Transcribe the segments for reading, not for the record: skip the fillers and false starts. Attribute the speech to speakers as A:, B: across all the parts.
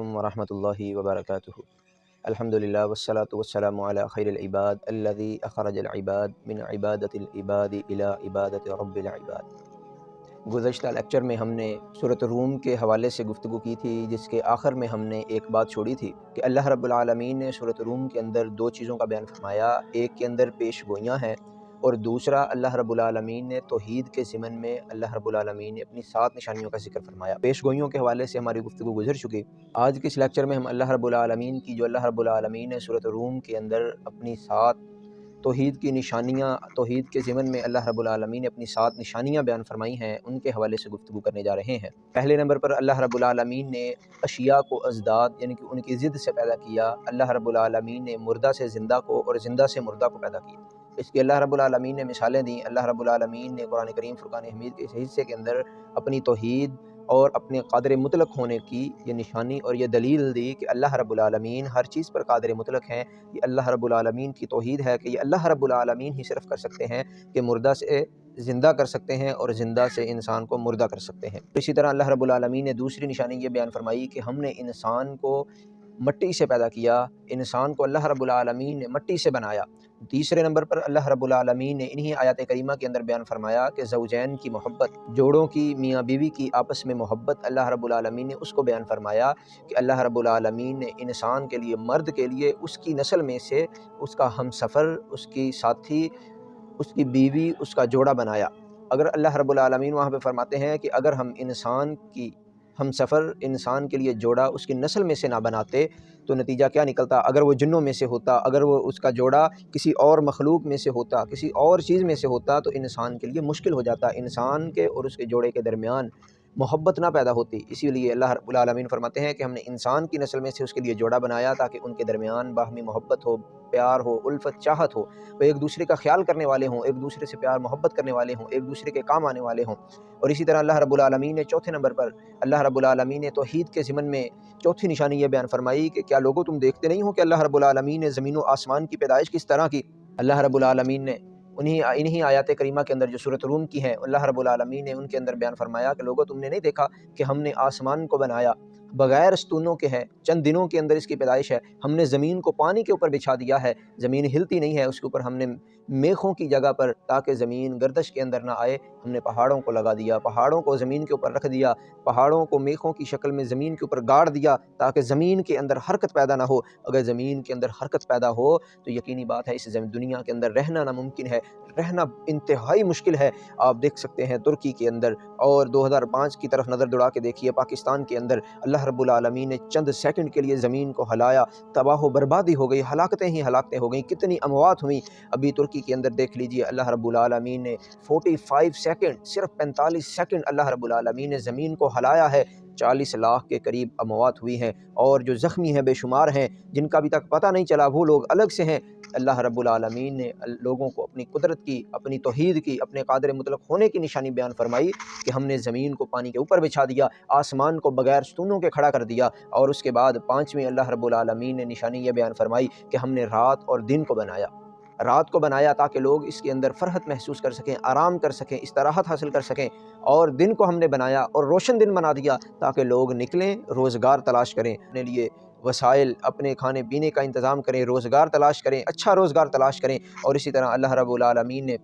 A: علیکم ورحمۃ اللہ وبرکاتہ۔ الحمدللہ والصلاۃ والسلام علی خیر العباد الذی اخرج العباد من عبادۃ العباد الی عبادۃ رب العباد۔ گزشتہ لیکچر میں ہم نے سورۃ الروم کے حوالے سے گفتگو کی تھی، جس کے آخر میں ہم نے ایک بات چھوڑی تھی کہ اللہ رب العالمین نے سورۃ الروم کے اندر دو چیزوں کا بیان فرمایا، ایک کے اندر پیش گوئیاں ہیں اور دوسرا اللہ رب العالمین نے توحید کے ضمن میں اللہ رب العالمین نے اپنی 7 نشانیوں کا ذکر فرمایا۔ پیش گوئیوں کے حوالے سے ہماری گفتگو گزر چکی۔ آج کے اس لیکچر میں ہم اللہ رب العالمین کی جو اللہ رب العالمین نے سورۃ الروم کے اندر اپنی 7 توحید کی نشانیاں، توحید کے ضمن میں اللہ رب العالمین نے اپنی 7 نشانیاں بیان فرمائی ہیں، ان کے حوالے سے گفتگو کرنے جا رہے ہیں۔ پہلے نمبر پر اللہ رب العالمین نے اشیاء کو ازداد یعنی کہ ان کی ضد سے پیدا کیا۔ اللہ رب العالمین نے مردہ سے زندہ کو اور زندہ سے مردہ کو پیدا کیا۔ اس کی اللہ رب العالمین نے مثالیں دیں۔ اللہ رب العالمین نے قرآن کریم فرقان حمید کے اس حصے کے اندر اپنی توحید اور اپنے قادر مطلق ہونے کی یہ نشانی اور یہ دلیل دی کہ اللہ رب العالمین ہر چیز پر قادر مطلق ہیں۔ یہ اللہ رب العالمین کی توحید ہے کہ یہ اللہ رب العالمین ہی صرف کر سکتے ہیں کہ مردہ سے زندہ کر سکتے ہیں اور زندہ سے انسان کو مردہ کر سکتے ہیں۔ اسی طرح اللہ رب العالمین نے دوسری نشانی یہ بیان فرمائی کہ ہم نے انسان کو مٹی سے پیدا کیا، انسان کو اللہ رب العالمین نے مٹی سے بنایا۔ تیسرے نمبر پر اللہ رب العالمین نے انہی آیات کریمہ کے اندر بیان فرمایا کہ زوجین کی محبت، جوڑوں کی، میاں بیوی کی آپس میں محبت، اللہ رب العالمین نے اس کو بیان فرمایا کہ اللہ رب العالمین نے انسان کے لیے، مرد کے لیے اس کی نسل میں سے اس کا ہم سفر، اس کی ساتھی، اس کی بیوی، اس کا جوڑا بنایا۔ اگر اللہ رب العالمین وہاں پہ فرماتے ہیں کہ اگر ہم انسان کی ہم سفر، انسان کے لیے جوڑا اس کی نسل میں سے نہ بناتے تو نتیجہ کیا نکلتا؟ اگر وہ جنوں میں سے ہوتا، اگر وہ اس کا جوڑا کسی اور مخلوق میں سے ہوتا، کسی اور چیز میں سے ہوتا تو انسان کے لیے مشکل ہو جاتا، انسان کے اور اس کے جوڑے کے درمیان محبت نہ پیدا ہوتی۔ اسی لیے اللہ رب العالمین فرماتے ہیں کہ ہم نے انسان کی نسل میں سے اس کے لیے جوڑا بنایا تاکہ ان کے درمیان باہمی محبت ہو، پیار ہو، الفت، چاہت ہو، وہ ایک دوسرے کا خیال کرنے والے ہوں، ایک دوسرے سے پیار محبت کرنے والے ہوں، ایک دوسرے کے کام آنے والے ہوں۔ اور اسی طرح اللہ رب العالمین نے چوتھے نمبر پر اللہ رب العالمین نے توحید کے ضمن میں چوتھی نشانی یہ بیان فرمائی کہ کیا لوگوں تم دیکھتے نہیں ہو کہ اللہ رب العالمین نے زمین و آسمان کی پیدائش کس طرح کی؟ اللہ رب العالمین نے انہی آیات کریمہ کے اندر جو سورۃ الروم کی ہیں، اللہ رب العالمین نے ان کے اندر بیان فرمایا کہ لوگوں تم نے نہیں دیکھا کہ ہم نے آسمان کو بنایا بغیر ستونوں کے ہے، چند دنوں کے اندر اس کی پیدائش ہے، ہم نے زمین کو پانی کے اوپر بچھا دیا ہے، زمین ہلتی نہیں ہے، اس کے اوپر ہم نے میخوں کی جگہ پر تاکہ زمین گردش کے اندر نہ آئے ہم نے پہاڑوں کو لگا دیا، پہاڑوں کو زمین کے اوپر رکھ دیا، پہاڑوں کو میخوں کی شکل میں زمین کے اوپر گاڑ دیا تاکہ زمین کے اندر حرکت پیدا نہ ہو۔ اگر زمین کے اندر حرکت پیدا ہو تو یقینی بات ہے اس دنیا کے اندر رہنا ناممکن ہے، رہنا انتہائی مشکل ہے۔ آپ دیکھ سکتے ہیں ترکی کے اندر اور 2005 کی طرف نظر دوڑا کے دیکھیے، پاکستان کے اندر اللہ رب العالمین نے چند سیکنڈ کے لیے زمین کو ہلایا، تباہ و بربادی ہو گئی، ہلاکتیں ہی ہلاکتیں ہو گئیں، کتنی اموات ہوئیں۔ ابھی ترکی کے اندر دیکھ لیجئے اللہ رب العالمین نے 45 سیکنڈ، صرف 45 سیکنڈ اللہ رب العالمین نے زمین کو ہلایا ہے، 40 لاکھ کے قریب اموات ہوئی ہیں، اور جو زخمی ہیں بے شمار ہیں، جن کا ابھی تک پتہ نہیں چلا وہ لوگ الگ سے ہیں۔ اللہ رب العالمین نے لوگوں کو اپنی قدرت کی، اپنی توحید کی، اپنے قادر مطلق ہونے کی نشانی بیان فرمائی کہ ہم نے زمین کو پانی کے اوپر بچھا دیا، آسمان کو بغیر ستونوں کے کھڑا کر دیا، اور اس کے بعد 5ویں اللہ رب العالمین نے نشانی یہ بیان فرمائی کہ ہم نے رات اور دن کو بنایا۔ رات کو بنایا تاکہ لوگ اس کے اندر فرحت محسوس کر سکیں، آرام کر سکیں، استراحت حاصل کر سکیں، اور دن کو ہم نے بنایا اور روشن دن بنا دیا تاکہ لوگ نکلیں، روزگار تلاش کریں، اپنے لیے وسائل، اپنے کھانے پینے کا انتظام کریں، روزگار تلاش کریں، اچھا روزگار تلاش کریں۔ اور اسی طرح اللہ رب العالمین نے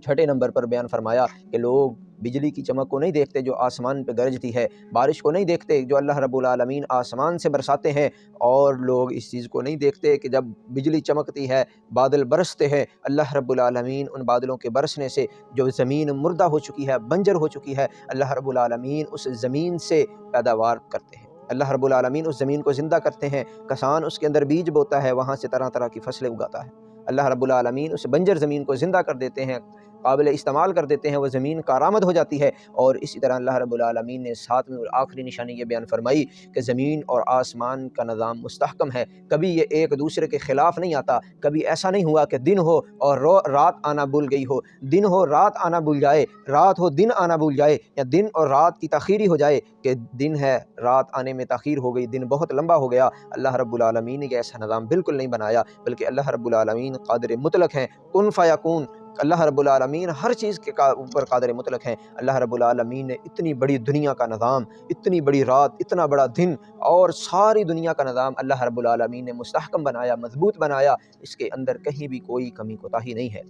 A: چھٹے نمبر پر بیان فرمایا کہ لوگ بجلی کی چمک کو نہیں دیکھتے جو آسمان پہ گرجتی ہے، بارش کو نہیں دیکھتے جو اللہ رب العالمین آسمان سے برساتے ہیں، اور لوگ اس چیز کو نہیں دیکھتے کہ جب بجلی چمکتی ہے، بادل برستے ہیں، اللہ رب العالمین ان بادلوں کے برسنے سے جو زمین مردہ ہو چکی ہے، بنجر ہو چکی ہے، اللہ رب العالمین اس زمین سے پیداوار کرتے ہیں، اللہ رب العالمین اس زمین کو زندہ کرتے ہیں، کسان اس کے اندر بیج بوتا ہے، وہاں سے طرح طرح کی فصلیں اگاتا ہے، اللہ رب العالمین اس بنجر زمین کو زندہ کر دیتے ہیں، قابل استعمال کر دیتے ہیں، وہ زمین کارآمد ہو جاتی ہے۔ اور اسی طرح اللہ رب العالمین نے 7ویں اور آخری نشانی یہ بیان فرمائی کہ زمین اور آسمان کا نظام مستحکم ہے، کبھی یہ ایک دوسرے کے خلاف نہیں آتا، کبھی ایسا نہیں ہوا کہ دن ہو اور رات آنا بھول گئی ہو، دن ہو رات آنا بھول جائے، رات ہو دن آنا بھول جائے، یا دن اور رات کی تاخیری ہو جائے کہ دن ہے رات آنے میں تاخیر ہو گئی، دن بہت لمبا ہو گیا۔ اللہ رب العالمین نے ایسا نظام بالکل نہیں بنایا، بلکہ اللہ رب العالمین قادر مطلق ہیں، کن فیکون، اللہ رب العالمین ہر چیز کے اوپر قادر مطلق ہیں۔ اللہ رب العالمین نے اتنی بڑی دنیا کا نظام، اتنی بڑی رات، اتنا بڑا دن اور ساری دنیا کا نظام اللہ رب العالمین نے مستحکم بنایا، مضبوط بنایا، اس کے اندر کہیں بھی کوئی کمی کوتاہی نہیں ہے۔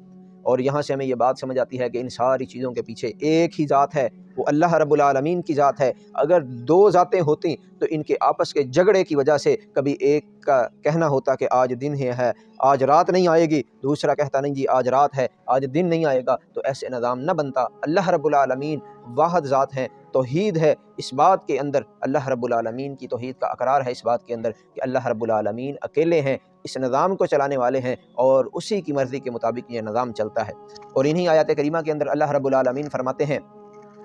A: اور یہاں سے ہمیں یہ بات سمجھ آتی ہے کہ ان ساری چیزوں کے پیچھے ایک ہی ذات ہے، وہ اللہ رب العالمین کی ذات ہے۔ اگر دو ذاتیں ہوتی تو ان کے آپس کے جھگڑے کی وجہ سے کبھی ایک کا کہنا ہوتا کہ آج دن ہے، آج رات نہیں آئے گی، دوسرا کہتا نہیں جی آج رات ہے، آج دن نہیں آئے گا، تو ایسے نظام نہ بنتا۔ اللہ رب العالمین واحد ذات ہیں، توحید ہے اس بات کے اندر، اللہ رب العالمین کی توحید کا اقرار ہے اس بات کے اندر کہ اللہ رب العالمین اکیلے ہیں، اس نظام کو چلانے والے ہیں اور اسی کی مرضی کے مطابق یہ نظام چلتا ہے۔ اور انہی آیات کریمہ کے اندر اللہ رب العالمین فرماتے ہیں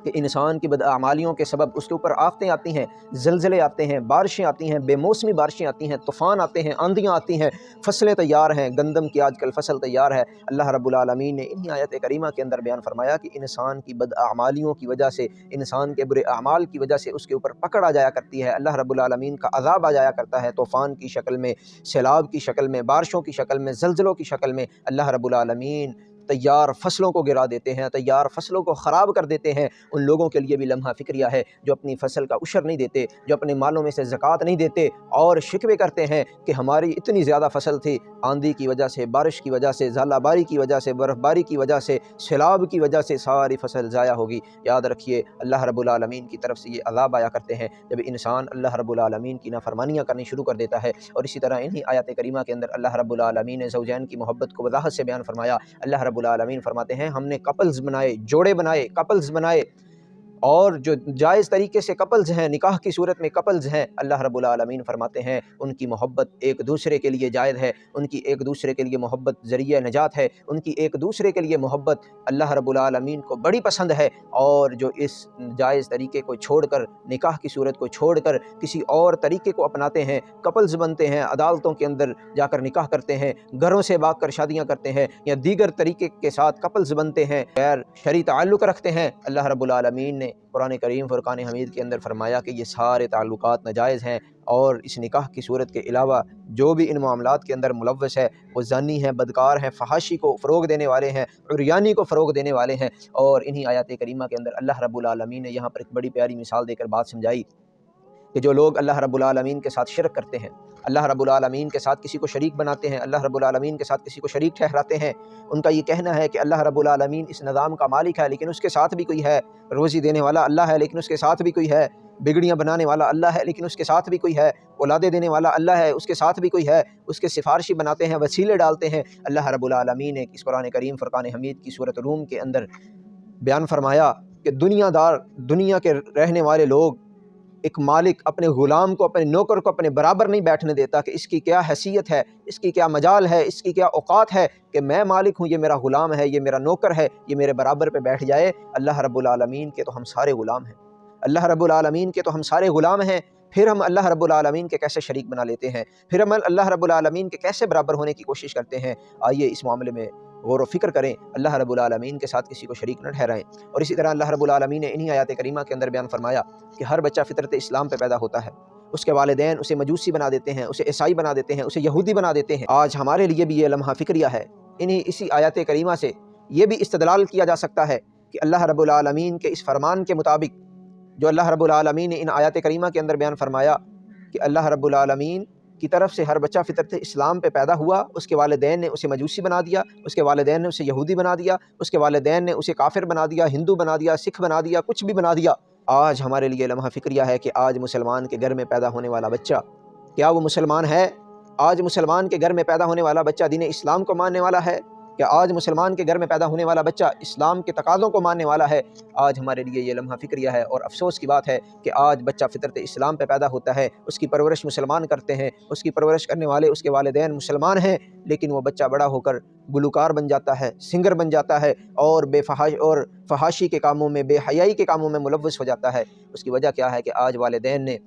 A: کہ انسان کی بداعمالیوں کے سبب اس کے اوپر آفتیں آتی ہیں، زلزلے آتے ہیں، بارشیں آتی ہیں، بے موسمی بارشیں آتی ہیں، طوفان آتے ہیں، آندھیاں آتی ہیں، فصلیں تیار ہیں، گندم کی آج کل فصل تیار ہے۔ اللہ رب العالمین نے انہی آیت کریمہ کے اندر بیان فرمایا کہ انسان کی بداعمالیوں کی وجہ سے، انسان کے برے اعمال کی وجہ سے اس کے اوپر پکڑ آ جایا کرتی ہے، اللہ رب العالمین کا عذاب آ جایا کرتا ہے، طوفان کی شکل میں، سیلاب کی شکل میں، بارشوں کی شکل میں، زلزلوں کی شکل میں۔ اللہ رب العالمین تیار فصلوں کو گرا دیتے ہیں، تیار فصلوں کو خراب کر دیتے ہیں۔ ان لوگوں کے لیے بھی لمحہ فکریہ ہے جو اپنی فصل کا عشر نہیں دیتے، جو اپنے مالوں میں سے زکوٰۃ نہیں دیتے اور شکوے کرتے ہیں کہ ہماری اتنی زیادہ فصل تھی، آندھی کی وجہ سے، بارش کی وجہ سے، ژالہ باری کی وجہ سے، برف باری کی وجہ سے، سیلاب کی وجہ سے ساری فصل ضائع ہوگی۔ یاد رکھیے اللہ رب العالمین کی طرف سے یہ عذاب آیا کرتے ہیں جب انسان اللہ رب العالمین کی نافرمانیاں کرنی شروع کر دیتا ہے۔ اور اسی طرح انہی آیات کریمہ کے اندر اللہ رب العالمین نے زوجین کی محبت کو وضاحت سے بیان فرمایا۔ اللہ رب العالمین فرماتے ہیں ہم نے کپلز بنائے، جوڑے بنائے، کپلز بنائے، اور جو جائز طریقے سے کپلز ہیں، نکاح کی صورت میں کپلز ہیں، اللہ رب العالمین فرماتے ہیں ان کی محبت ایک دوسرے کے لیے جائز ہے، ان کی ایک دوسرے کے لیے محبت ذریعہ نجات ہے، ان کی ایک دوسرے کے لیے محبت اللہ رب العالمین کو بڑی پسند ہے۔ اور جو اس جائز طریقے کو چھوڑ کر، نکاح کی صورت کو چھوڑ کر کسی اور طریقے کو اپناتے ہیں، کپلز بنتے ہیں، عدالتوں کے اندر جا کر نکاح کرتے ہیں، گھروں سے بھاگ کر شادیاں کرتے ہیں، یا دیگر طریقے کے ساتھ کپلز بنتے ہیں، غیر شرعی تعلق رکھتے ہیں، اللہ رب العالمین نے قرآن کریم فرقان حمید کے اندر فرمایا کہ یہ سارے تعلقات ناجائز ہیں، اور اس نکاح کی صورت کے علاوہ جو بھی ان معاملات کے اندر ملوث ہے وہ زانی ہیں، بدکار ہیں، فحاشی کو فروغ دینے والے ہیں، عریانی کو فروغ دینے والے ہیں۔ اور انہی آیات کریمہ کے اندر اللہ رب العالمین نے یہاں پر ایک بڑی پیاری مثال دے کر بات سمجھائی کہ جو لوگ اللہ رب العالمین کے ساتھ شرک کرتے ہیں، اللہ رب العالمین کے ساتھ کسی کو شریک بناتے ہیں، اللہ رب العالمین کے ساتھ کسی کو شریک ٹھہراتے ہیں، ان کا یہ کہنا ہے کہ اللہ رب العالمین اس نظام کا مالک ہے لیکن اس کے ساتھ بھی کوئی ہے، روزی دینے والا اللہ ہے لیکن اس کے ساتھ بھی کوئی ہے، بگڑیاں بنانے والا اللہ ہے لیکن اس کے ساتھ بھی کوئی ہے، اولادیں دینے والا اللہ ہے اس کے ساتھ بھی کوئی ہے، اس کے سفارشی بناتے ہیں، وسیلے ڈالتے ہیں۔ اللہ رب العالمین نے اس قرآن کریم فرقان حمید کی سورۃ روم کے اندر بیان فرمایا کہ دنیا کے رہنے والے لوگ، ایک مالک اپنے غلام کو، اپنے نوکر کو اپنے برابر نہیں بیٹھنے دیتا کہ اس کی کیا حیثیت ہے، اس کی کیا مجال ہے، اس کی کیا اوقات ہے کہ میں مالک ہوں، یہ میرا غلام ہے، یہ میرا نوکر ہے، یہ میرے برابر پہ بیٹھ جائے۔ اللہ رب العالمین کے تو ہم سارے غلام ہیں، اللہ رب العالمین کے تو ہم سارے غلام ہیں، پھر ہم اللہ رب العالمین کے کیسے شریک بنا لیتے ہیں، پھر ہم اللہ رب العالمین کے کیسے برابر ہونے کی کوشش کرتے ہیں؟ آئیے اس معاملے میں غور و فکر کریں، اللہ رب العالمین کے ساتھ کسی کو شریک نہ ٹھہرائیں۔ اور اسی طرح اللہ رب العالمین نے انہی آیات کریمہ کے اندر بیان فرمایا کہ ہر بچہ فطرت اسلام پہ پیدا ہوتا ہے، اس کے والدین اسے مجوسی بنا دیتے ہیں، اسے عیسائی بنا دیتے ہیں، اسے یہودی بنا دیتے ہیں۔ آج ہمارے لیے بھی یہ لمحہ فکریہ ہے، اسی آیات کریمہ سے یہ بھی استدلال کیا جا سکتا ہے کہ اللہ رب العالمین کے اس فرمان کے مطابق جو اللہ رب العالمین نے ان آیات کریمہ کے اندر بیان فرمایا کہ اللہ رب العالمین کی طرف سے ہر بچہ فطرت اسلام پہ پیدا ہوا، اس کے والدین نے اسے مجوسی بنا دیا، اس کے والدین نے اسے یہودی بنا دیا، اس کے والدین نے اسے کافر بنا دیا، ہندو بنا دیا، سکھ بنا دیا، کچھ بھی بنا دیا۔ آج ہمارے لیے لمحہ فکریہ ہے کہ آج مسلمان کے گھر میں پیدا ہونے والا بچہ، کیا وہ مسلمان ہے؟ آج مسلمان کے گھر میں پیدا ہونے والا بچہ دین اسلام کو ماننے والا ہے؟ کہ آج مسلمان کے گھر میں پیدا ہونے والا بچہ اسلام کے تقاضوں کو ماننے والا ہے؟ آج ہمارے لیے یہ لمحہ فکریہ ہے، اور افسوس کی بات ہے کہ آج بچہ فطرت اسلام پہ پیدا ہوتا ہے، اس کی پرورش مسلمان کرتے ہیں، اس کی پرورش کرنے والے اس کے والدین مسلمان ہیں، لیکن وہ بچہ بڑا ہو کر گلوکار بن جاتا ہے، سنگر بن جاتا ہے، اور فحاشی کے کاموں میں، بے حیائی کے کاموں میں ملوث ہو جاتا ہے۔ اس کی وجہ کیا ہے کہ آج والدین نے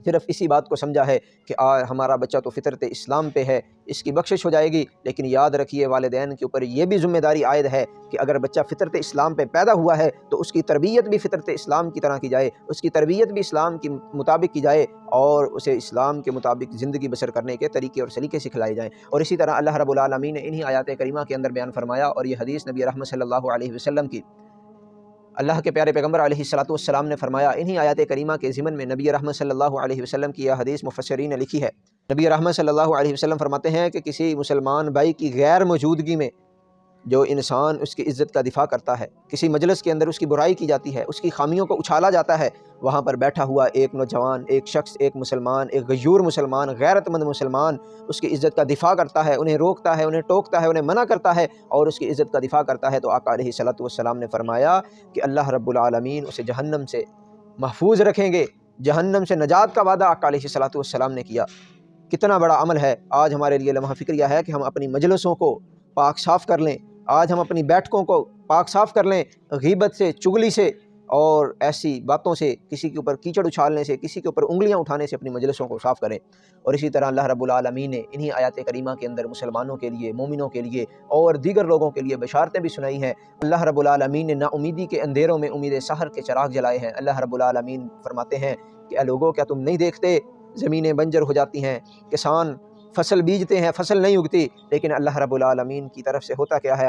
A: صرف اسی بات کو سمجھا ہے کہ ہمارا بچہ تو فطرت اسلام پہ ہے، اس کی بخشش ہو جائے گی، لیکن یاد رکھیے والدین کے اوپر یہ بھی ذمہ داری عائد ہے کہ اگر بچہ فطرت اسلام پہ پیدا ہوا ہے تو اس کی تربیت بھی فطرت اسلام کی طرح کی جائے، اس کی تربیت بھی اسلام کے مطابق کی جائے، اور اسے اسلام کے مطابق زندگی بسر کرنے کے طریقے اور سلیقے سکھلائے جائیں۔ اور اسی طرح اللہ رب العالمین نے انہی آیات کریمہ کے اندر بیان فرمایا، اور یہ حدیث نبی رحمت صلی اللہ علیہ وسلم کی، اللہ کے پیارے پیغمبر علیہ الصلوۃ والسلام نے فرمایا، انہی آیات کریمہ کے ضمن میں نبی رحمت صلی اللہ علیہ وسلم کی یہ حدیث مفسرین نے لکھی ہے۔ نبی رحمت صلی اللہ علیہ وسلم فرماتے ہیں کہ کسی مسلمان بھائی کی غیر موجودگی میں جو انسان اس کی عزت کا دفاع کرتا ہے، کسی مجلس کے اندر اس کی برائی کی جاتی ہے، اس کی خامیوں کو اچھالا جاتا ہے، وہاں پر بیٹھا ہوا ایک نوجوان، ایک شخص، ایک مسلمان، ایک غیور مسلمان، غیرت مند مسلمان اس کی عزت کا دفاع کرتا ہے، انہیں روکتا ہے، انہیں ٹوکتا ہے، انہیں منع کرتا ہے اور اس کی عزت کا دفاع کرتا ہے، تو آقا علیہ الصلوۃ والسلام نے فرمایا کہ اللہ رب العالمین اسے جہنم سے محفوظ رکھیں گے، جہنم سے نجات کا وعدہ آقا علیہ الصلوۃ والسلام نے کیا۔ کتنا بڑا عمل ہے! آج ہمارے لیے لمحہ فکریہ ہے کہ ہم اپنی مجلسوں کو پاک صاف کر لیں، آج ہم اپنی بیٹھکوں کو پاک صاف کر لیں، غیبت سے، چغلی سے اور ایسی باتوں سے، کسی کے اوپر کیچڑ اچھالنے سے، کسی کے اوپر انگلیاں اٹھانے سے اپنی مجلسوں کو صاف کریں۔ اور اسی طرح اللہ رب العالمین نے انہی آیات کریمہ کے اندر مسلمانوں کے لیے، مومنوں کے لیے اور دیگر لوگوں کے لیے بشارتیں بھی سنائی ہیں۔ اللہ رب العالمین نے نا امیدی کے اندھیروں میں امید سحر کے چراغ جلائے ہیں۔ اللہ رب العالمین فرماتے ہیں کہ اے لوگو، کیا تم نہیں دیکھتے زمینیں بنجر ہو جاتی ہیں، کسان فصل بیجتے ہیں، فصل نہیں اگتی، لیکن اللہ رب العالمین کی طرف سے ہوتا کیا ہے؟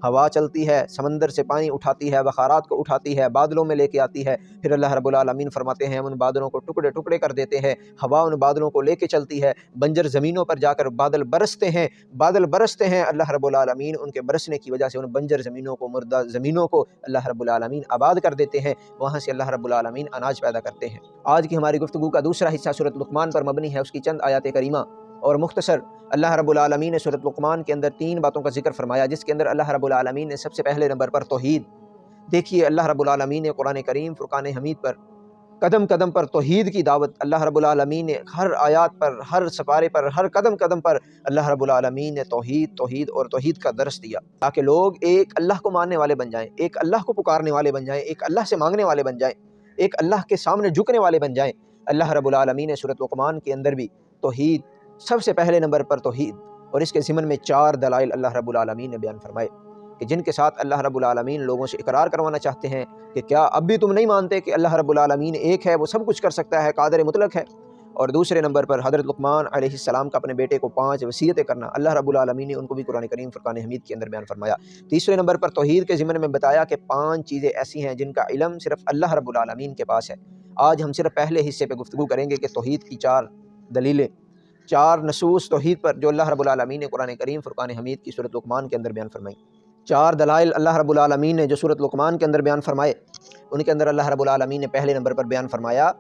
A: ہوا چلتی ہے، سمندر سے پانی اٹھاتی ہے، بخارات کو اٹھاتی ہے، بادلوں میں لے کے آتی ہے، پھر اللہ رب العالمین فرماتے ہیں ہم ان بادلوں کو ٹکڑے ٹکڑے کر دیتے ہیں، ہوا ان بادلوں کو لے کے چلتی ہے، بنجر زمینوں پر جا کر بادل برستے ہیں، اللہ رب العالمین ان کے برسنے کی وجہ سے ان بنجر زمینوں کو، مردہ زمینوں کو اللہ رب العالمین آباد کر دیتے ہیں، وہاں سے اللہ رب العالمین اناج پیدا کرتے ہیں۔ آج کی ہماری گفتگو کا دوسرا حصہ سورۃ لقمان پر مبنی ہے، اس کی چند آیات کریمہ اور مختصر۔ اللہ رب العالمین نے سورۃ لقمان کے اندر 3 باتوں کا ذکر فرمایا، جس کے اندر اللہ رب العالمین نے سب سے پہلے نمبر پر توحید۔ دیکھیے اللہ رب العالمین نے قرآن کریم فرقان حمید پر قدم قدم پر توحید کی دعوت، اللہ رب العالمین نے ہر آیات پر، ہر سپارے پر، ہر قدم قدم پر اللہ رب العالمین نے توحید اور توحید کا درس دیا، تاکہ لوگ ایک اللہ کو ماننے والے بن جائیں، ایک اللہ کو پکارنے والے بن جائیں، ایک اللہ سے مانگنے والے بن جائیں، ایک اللہ کے سامنے جھکنے والے بن جائیں۔ اللہ رب العالمین نے سورۃ لقمان کے اندر بھی توحید، سب سے پہلے نمبر پر توحید، اور اس کے ضمن میں 4 دلائل اللہ رب العالمین نے بیان فرمائے کہ جن کے ساتھ اللہ رب العالمین لوگوں سے اقرار کروانا چاہتے ہیں کہ کیا اب بھی تم نہیں مانتے کہ اللہ رب العالمین ایک ہے، وہ سب کچھ کر سکتا ہے، قادر مطلق ہے۔ اور دوسرے نمبر پر حضرت لقمان علیہ السلام کا اپنے بیٹے کو 5 وصیتیں کرنا، اللہ رب العالمین نے ان کو بھی قرآن کریم فرقان حمید کے اندر بیان فرمایا۔ تیسرے نمبر پر توحید کے ضمن میں بتایا کہ 5 چیزیں ایسی ہیں جن کا علم صرف اللہ رب العالمین کے پاس ہے۔ آج ہم صرف پہلے حصے پہ گفتگو کریں گے کہ توحید کی 4 دلیلیں، 4 نصوص توحید پر جو اللہ رب العالمین نے قرآن کریم فرقان حمید کی سورۃ لقمان کے اندر بیان فرمائی۔ 4 دلائل اللہ رب العالمین نے جو سورۃ لقمان کے اندر بیان فرمائے، ان کے اندر اللہ رب العالمین نے پہلے نمبر پر بیان فرمایا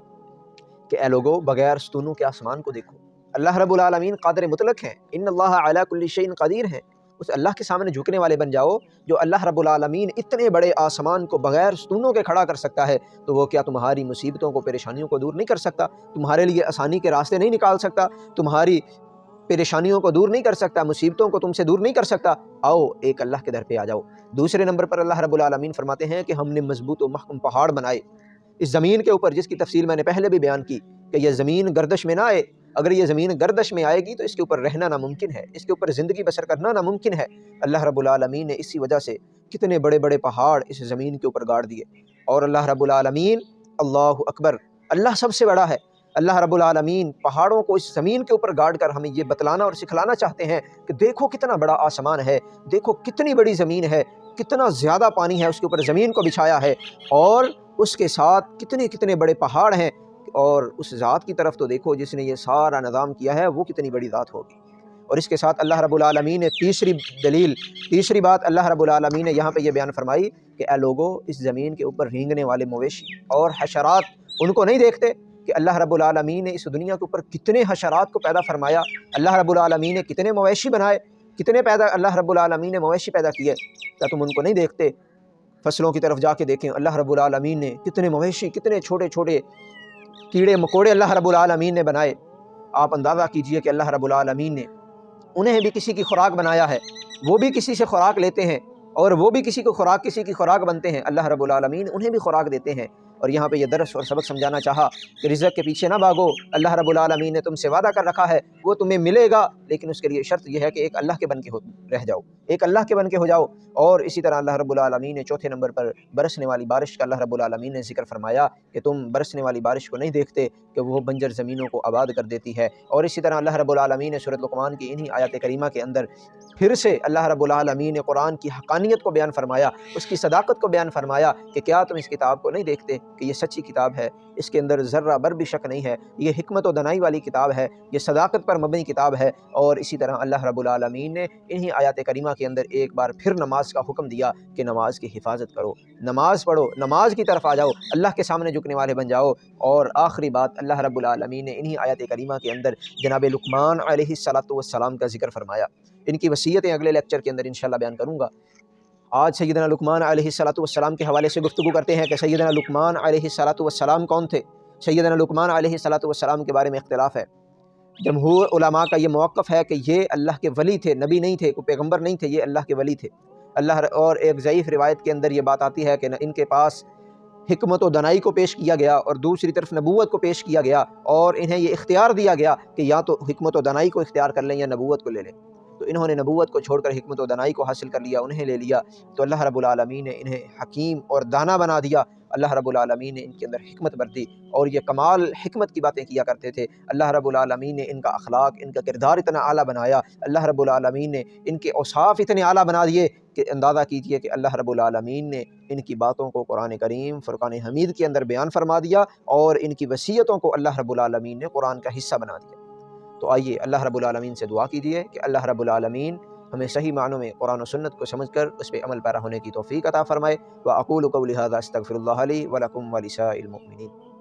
A: کہ اے لوگو، بغیر ستونوں کے آسمان کو دیکھو۔ اللہ رب العالمین قادر مطلق ہیں، ان اللہ علی کل شیء قدیر ہیں، اس اللہ کے سامنے جھکنے والے بن جاؤ۔ جو اللہ رب العالمین اتنے بڑے آسمان کو بغیر ستونوں کے کھڑا کر سکتا ہے، تو وہ کیا تمہاری مصیبتوں کو، پریشانیوں کو دور نہیں کر سکتا؟ تمہارے لیے آسانی کے راستے نہیں نکال سکتا؟ تمہاری پریشانیوں کو دور نہیں کر سکتا؟ مصیبتوں کو تم سے دور نہیں کر سکتا؟ آؤ ایک اللہ کے در پہ آ جاؤ۔ دوسرے نمبر پر اللہ رب العالمین فرماتے ہیں کہ ہم نے مضبوط و محکم پہاڑ بنائے اس زمین کے اوپر، جس کی تفصیل میں نے پہلے بھی بیان کی کہ یہ زمین گردش میں نہ آئے۔ اگر یہ زمین گردش میں آئے گی تو اس کے اوپر رہنا ناممکن ہے، اس کے اوپر زندگی بسر کرنا ناممکن ہے۔ اللہ رب العالمین نے اسی وجہ سے کتنے بڑے بڑے پہاڑ اس زمین کے اوپر گاڑ دیے۔ اور اللہ رب العالمین، اللہ اکبر، اللہ سب سے بڑا ہے۔ اللہ رب العالمین پہاڑوں کو اس زمین کے اوپر گاڑ کر ہمیں یہ بتلانا اور سکھلانا چاہتے ہیں کہ دیکھو کتنا بڑا آسمان ہے، دیکھو کتنی بڑی زمین ہے، کتنا زیادہ پانی ہے اس کے اوپر زمین کو بچھایا ہے، اور اس کے ساتھ کتنے کتنے بڑے پہاڑ ہیں، اور اس ذات کی طرف تو دیکھو جس نے یہ سارا نظام کیا ہے، وہ کتنی بڑی ذات ہوگی۔ اور اس کے ساتھ اللہ رب العالمین نے تیسری بات اللہ رب العالمین نے یہاں پہ یہ بیان فرمائی کہ اے لوگو، اس زمین کے اوپر رینگنے والے مویشی اور حشرات، ان کو نہیں دیکھتے کہ اللہ رب العالمین نے اس دنیا کے اوپر کتنے حشرات کو پیدا فرمایا؟ اللہ رب العالمین نے کتنے مویشی بنائے، اللہ رب العالمین نے مویشی پیدا کیے، کیا تم ان کو نہیں دیکھتے؟ فصلوں کی طرف جا کے دیکھیں، اللہ رب العالمین نے کتنے مویشی، کتنے چھوٹے چھوٹے کیڑے مکوڑے اللہ رب العالمین نے بنائے۔ آپ اندازہ کیجئے کہ اللہ رب العالمین نے انہیں بھی کسی کی خوراک بنایا ہے، وہ بھی کسی سے خوراک لیتے ہیں، اور وہ بھی کسی کی خوراک بنتے ہیں۔ اللہ رب العالمین انہیں بھی خوراک دیتے ہیں، اور یہاں پہ یہ درس اور سبق سمجھانا چاہا کہ رزق کے پیچھے نہ بھاگو، اللہ رب العالمین نے تم سے وعدہ کر رکھا ہے وہ تمہیں ملے گا، لیکن اس کے لیے شرط یہ ہے کہ ایک اللہ کے بن کے رہ جاؤ، ایک اللہ کے بن کے ہو جاؤ۔ اور اسی طرح اللہ رب العالمین نے چوتھے نمبر پر برسنے والی بارش کا اللہ رب العالمین نے ذکر فرمایا کہ تم برسنے والی بارش کو نہیں دیکھتے کہ وہ بنجر زمینوں کو آباد کر دیتی ہے۔ اور اسی طرح اللہ رب العالمین نے سورۃ لقمان کی انہی آیات کریمہ کے اندر پھر سے اللہ رب العالمین نے قرآن کی حقانیت کو بیان فرمایا، اس کی صداقت کو بیان فرمایا کہ کیا تم اس کتاب کو نہیں دیکھتے کہ یہ سچی کتاب ہے، اس کے اندر ذرہ بر بھی شک نہیں ہے، یہ حکمت و دانائی والی کتاب ہے، یہ صداقت پر مبنی کتاب ہے۔ اور اسی طرح اللہ رب العالمین نے انہی آیات کریمہ کے اندر ایک بار پھر نماز کا حکم دیا کہ نماز کی حفاظت کرو، نماز پڑھو، نماز کی طرف آ جاؤ، اللہ کے سامنے جھکنے والے بن جاؤ۔ اور آخری بات اللہ رب العالمین نے انہی آیات کریمہ کے اندر جناب لقمان علیہ السلام کا ذکر فرمایا۔ ان کی وصیتیں اگلے لیکچر کے اندر انشاءاللہ بیان کروں گا۔ آج سیدنا لقمان علیہ السلام کے حوالے سے گفتگو کرتے ہیں کہ سیدنا لقمان علیہ السلام کون تھے۔ سیدنا لقمان علیہ السلام کے بارے میں اختلاف ہے۔ جمہور علماء کا یہ موقف ہے کہ یہ اللہ کے ولی تھے، نبی نہیں تھے، کوئی پیغمبر نہیں تھے، یہ اللہ کے ولی تھے۔ اور ایک ضعیف روایت کے اندر یہ بات آتی ہے کہ ان کے پاس حکمت و دانائی کو پیش کیا گیا اور دوسری طرف نبوت کو پیش کیا گیا، اور انہیں یہ اختیار دیا گیا کہ یا تو حکمت و دانائی کو اختیار کر لیں یا نبوت کو لے لیں۔ تو انہوں نے نبوت کو چھوڑ کر حکمت و دانائی کو حاصل کر لیا، انہیں لے لیا۔ تو اللہ رب العالمین نے انہیں حکیم اور دانا بنا دیا۔ اللہ رب العالمین نے ان کے اندر حکمت برتی اور یہ کمال حکمت کی باتیں کیا کرتے تھے۔ اللہ رب العالمین نے ان کا اخلاق، ان کا کردار اتنا اعلیٰ بنایا، اللہ رب العالمین نے ان کے اوصاف اتنے اعلیٰ بنا دیے کہ اندازہ کیجئے کہ اللہ رب العالمین نے ان کی باتوں کو قرآن کریم فرقان حمید کے اندر بیان فرما دیا، اور ان کی وصیتوں کو اللہ رب العالمین نے قرآن کا حصہ بنا دیا۔ تو آئیے اللہ رب العالمین سے دعا کیجیے کہ اللہ رب العالمین ہمیں صحیح معنوں میں قرآن و سنت کو سمجھ کر اس پہ عمل پیرا ہونے کی توفیق عطا فرمائے۔ وَأَقُولُ قَوْلِي هَذَا أَسْتَغْفِرُ اللَّهَ لِي وَلَكُمْ وَلِسَائِرِ الْمُؤْمِنِينَ۔